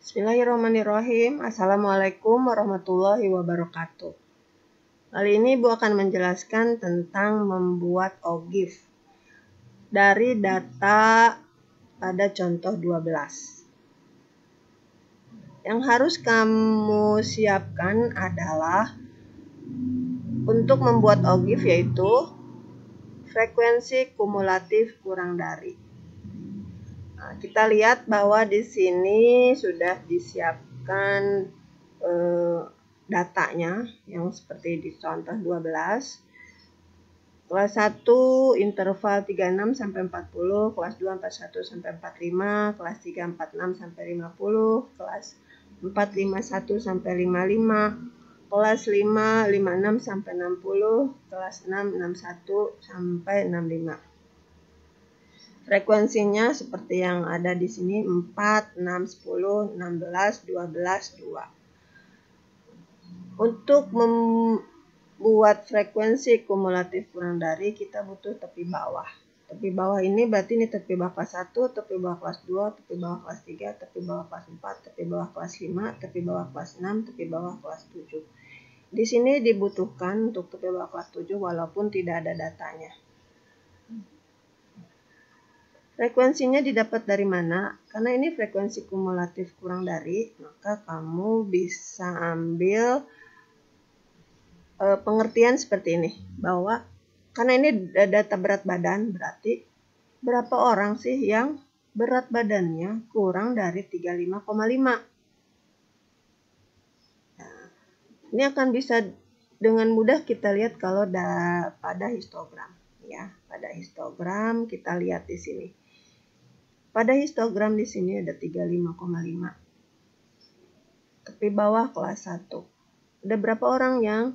Bismillahirrahmanirrahim. Assalamualaikum warahmatullahi wabarakatuh. Kali ini Ibu akan menjelaskan tentang membuat OGIF dari data pada contoh 12. Yang harus kamu siapkan adalah untuk membuat OGIF yaitu frekuensi kumulatif kurang dari. Nah, kita lihat bahwa di sini sudah disiapkan datanya yang seperti di contoh 12. Kelas 1 interval 36 sampai 40, kelas 2 41 sampai 45, kelas 3 46 sampai 50, kelas 4 51 sampai 55, kelas 5 56 sampai 60, kelas 6 61 sampai 65. Frekuensinya seperti yang ada di sini 4, 6, 10, 16, 12, 2. Untuk membuat frekuensi kumulatif kurang dari, kita butuh tepi bawah. Tepi bawah ini berarti ini tepi bawah kelas 1, tepi bawah kelas 2, tepi bawah kelas 3, tepi bawah kelas 4, tepi bawah kelas 5, tepi bawah kelas 6, tepi bawah kelas 7. Di sini dibutuhkan untuk tepi bawah kelas 7 walaupun tidak ada datanya. Frekuensinya didapat dari mana? Karena ini frekuensi kumulatif kurang dari, maka kamu bisa ambil pengertian seperti ini. Bahwa karena ini data berat badan, berarti berapa orang sih yang berat badannya kurang dari 35,5. Nah, ini akan bisa dengan mudah kita lihat kalau pada histogram. Ya, pada histogram kita lihat di sini. Pada histogram di sini ada 35,5. Tepi bawah kelas 1. Ada berapa orang yang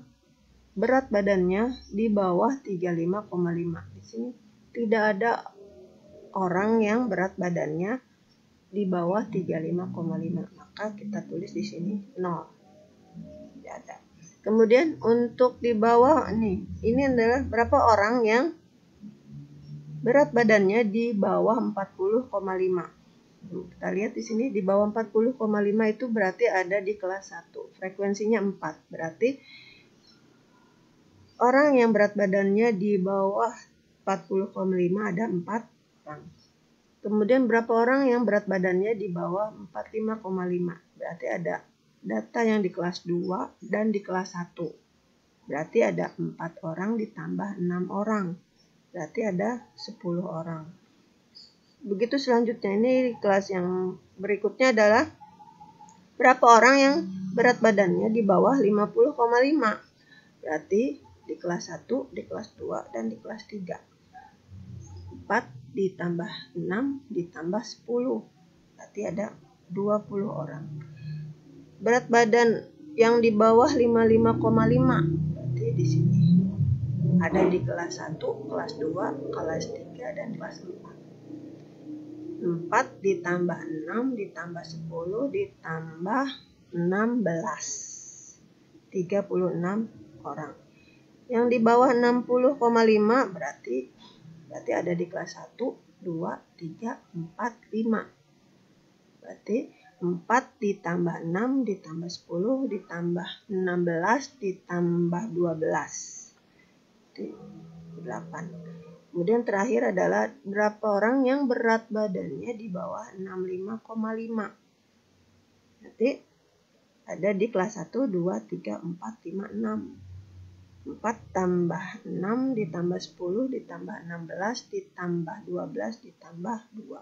berat badannya di bawah 35,5? Di sini tidak ada orang yang berat badannya di bawah 35,5. Maka kita tulis di sini 0. Tidak ada. Kemudian untuk di bawah ini adalah berapa orang yang berat badannya di bawah 40,5. Kita lihat di sini di bawah 40,5 itu berarti ada di kelas 1. Frekuensinya 4. Berarti orang yang berat badannya di bawah 40,5 ada 4 orang. Kemudian berapa orang yang berat badannya di bawah 45,5? Berarti ada data yang di kelas 2 dan di kelas 1. Berarti ada 4 orang ditambah 6 orang. Berarti ada 10 orang. Begitu selanjutnya, ini kelas yang berikutnya adalah berapa orang yang berat badannya di bawah 50,5. Berarti di kelas 1, di kelas 2, dan di kelas 3. 4 ditambah 6 ditambah 10. Berarti ada 20 orang. Berat badan yang di bawah 55,5. Berarti di sini. Ada di kelas 1, kelas 2, kelas 3, dan kelas 4. 4 ditambah 6 ditambah 10 ditambah 16. 36 orang. Yang di bawah 60,5 berarti ada di kelas 1, 2, 3, 4, 5. Berarti 4 ditambah 6 ditambah 10 ditambah 16 ditambah 12. 8. Kemudian terakhir adalah berapa orang yang berat badannya di bawah 65,5. Nanti ada di kelas 1, 2, 3, 4, 5, 6. 4 tambah 6 ditambah 10 ditambah 16 ditambah 12 ditambah 2.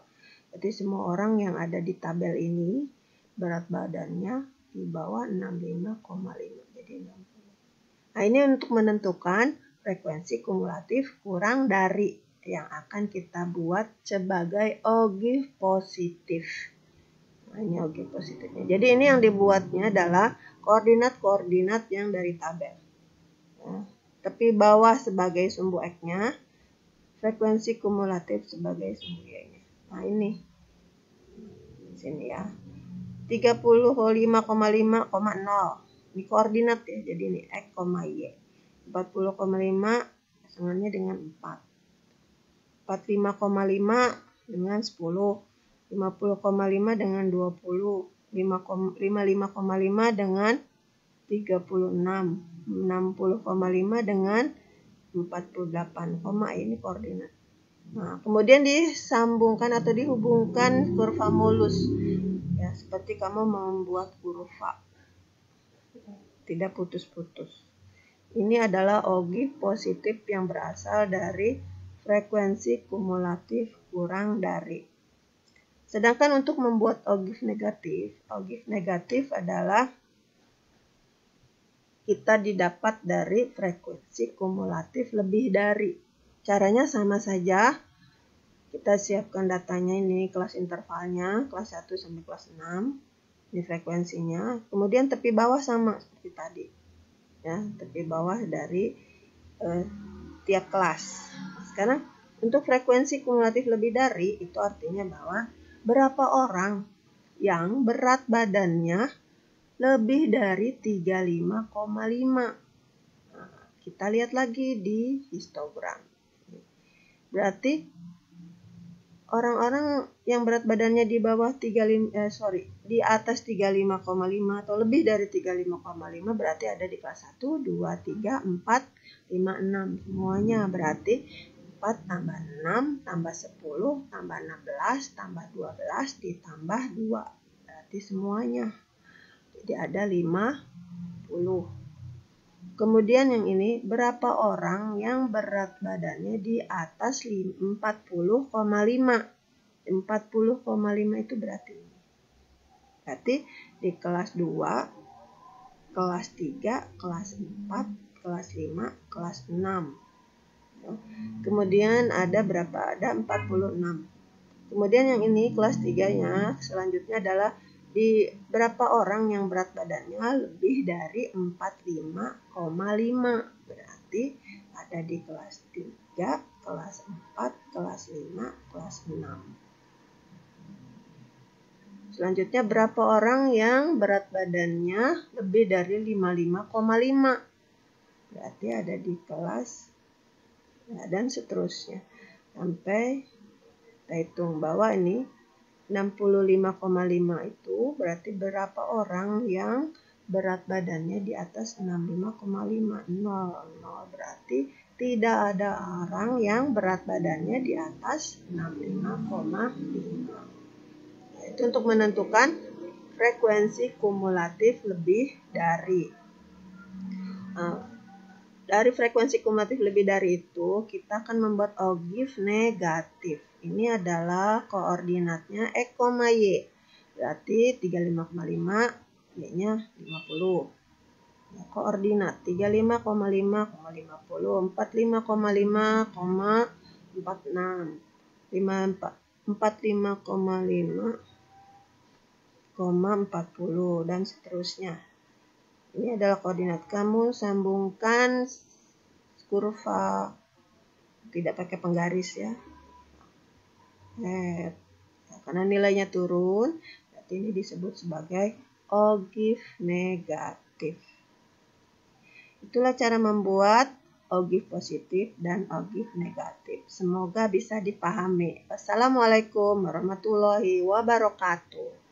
Berarti semua orang yang ada di tabel ini berat badannya di bawah 65,5. Jadi 60. Nah, ini untuk menentukan frekuensi kumulatif kurang dari yang akan kita buat sebagai OGIF positif. Nah, ini OGIF positifnya. Jadi ini yang dibuatnya adalah koordinat-koordinat yang dari tabel. Nah, tepi bawah sebagai sumbu X-nya, frekuensi kumulatif sebagai sumbu Y-nya. Nah, ini. Di sini ya. 35,5,0. Ini koordinat ya. Jadi ini X, Y. 40,5 pasangannya dengan 4. 45,5 dengan 10. 50,5 dengan 20. 55,5 dengan 36, 60,5 dengan 48, ini koordinat. Nah, kemudian disambungkan atau dihubungkan kurva mulus. Ya, seperti kamu membuat kurva. Tidak putus-putus. Ini adalah ogive positif yang berasal dari frekuensi kumulatif kurang dari. Sedangkan untuk membuat ogive negatif adalah kita didapat dari frekuensi kumulatif lebih dari. Caranya sama saja. Kita siapkan datanya ini, kelas intervalnya, kelas 1 sampai kelas 6. Ini frekuensinya. Kemudian tepi bawah sama seperti tadi. Ya, tepi bawah dari tiap kelas. Sekarang untuk frekuensi kumulatif lebih dari, itu artinya bahwa berapa orang yang berat badannya lebih dari 35,5. Nah, kita lihat lagi di histogram. Berarti orang-orang yang berat badannya di bawah di atas 35,5 atau lebih dari 35,5 berarti ada di kelas 1, 2, 3, 4, 5, 6. Semuanya berarti 4 tambah 6 tambah 10 tambah 16 tambah 12 ditambah 2. Berarti semuanya. Jadi ada 50. Kemudian yang ini, berapa orang yang berat badannya di atas 40,5. 40,5 itu berarti ini. Berarti di kelas 2, kelas 3, kelas 4, kelas 5, kelas 6. Kemudian ada berapa? Ada 46. Kemudian yang ini kelas 3-nya selanjutnya adalah di berapa orang yang berat badannya lebih dari 45,5. Berarti ada di kelas 3, kelas 4, kelas 5, kelas 6. Selanjutnya berapa orang yang berat badannya lebih dari 55,5. Berarti ada di kelas, dan seterusnya. Sampai kita hitung bahwa ini 65,5 itu berarti berapa orang yang berat badannya di atas 65,5. 0 berarti tidak ada orang yang berat badannya di atas 65,5. Itu untuk menentukan frekuensi kumulatif lebih dari. Dari frekuensi kumulatif lebih dari itu, kita akan membuat ogive negatif. Ini adalah koordinatnya X, Y. Berarti 35,5, Y-nya 50. Ya, koordinat 35,5,50, 45,5,46, 45,5,40, dan seterusnya. Ini adalah koordinat. Kamu sambungkan kurva, tidak pakai penggaris ya. Karena nilainya turun, berarti ini disebut sebagai ogive negatif. Itulah cara membuat ogive positif dan ogive negatif. Semoga bisa dipahami. Wassalamualaikum warahmatullahi wabarakatuh.